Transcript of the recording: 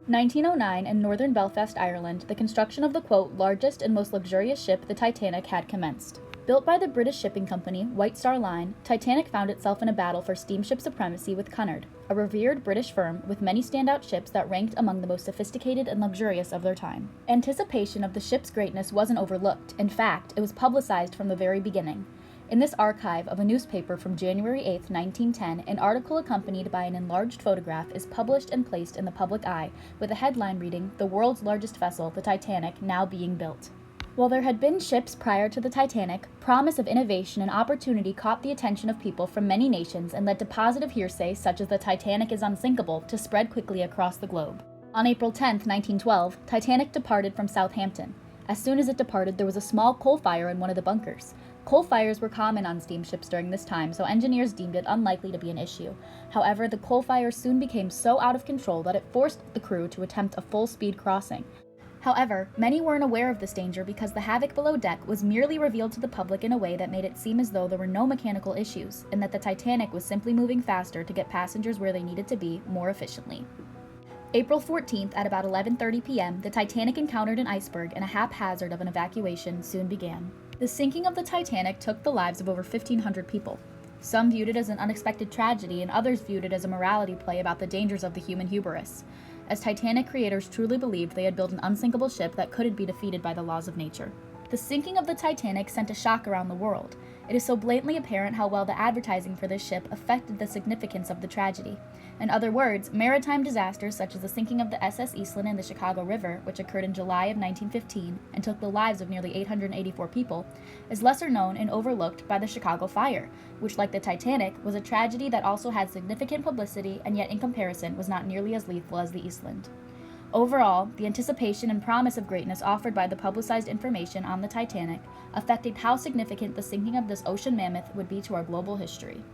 1909, in northern Belfast, Ireland, the construction of the, quote, largest and most luxurious ship, the Titanic, had commenced. Built by the British shipping company, White Star Line, Titanic found itself in a battle for steamship supremacy with Cunard, a revered British firm with many standout ships that ranked among the most sophisticated and luxurious of their time. Anticipation of the ship's greatness wasn't overlooked. In fact, it was publicized from the very beginning. In this archive of a newspaper from January 8, 1910, an article accompanied by an enlarged photograph is published and placed in the public eye, with a headline reading, "The world's largest vessel, the Titanic, now being built." While there had been ships prior to the Titanic, promise of innovation and opportunity caught the attention of people from many nations and led to positive hearsay such as the Titanic is unsinkable to spread quickly across the globe. On April 10, 1912, Titanic departed from Southampton. As soon as it departed, there was a small coal fire in one of the bunkers. Coal fires were common on steamships during this time, so engineers deemed it unlikely to be an issue. However, the coal fire soon became so out of control that it forced the crew to attempt a full-speed crossing. However, many weren't aware of this danger because the havoc below deck was merely revealed to the public in a way that made it seem as though there were no mechanical issues, and that the Titanic was simply moving faster to get passengers where they needed to be more efficiently. April 14th at about 11:30 p.m., the Titanic encountered an iceberg and a haphazard of an evacuation soon began. The sinking of the Titanic took the lives of over 1,500 people. Some viewed it as an unexpected tragedy, and others viewed it as a morality play about the dangers of the human hubris, as Titanic creators truly believed they had built an unsinkable ship that couldn't be defeated by the laws of nature. The sinking of the Titanic sent a shock around the world. It is so blatantly apparent how well the advertising for this ship affected the significance of the tragedy. In other words, maritime disasters such as the sinking of the SS Eastland in the Chicago River, which occurred in July of 1915 and took the lives of nearly 884 people, is lesser known and overlooked by the Chicago Fire, which, like the Titanic, was a tragedy that also had significant publicity and yet in comparison was not nearly as lethal as the Eastland. Overall, the anticipation and promise of greatness offered by the publicized information on the Titanic affected how significant the sinking of this ocean mammoth would be to our global history.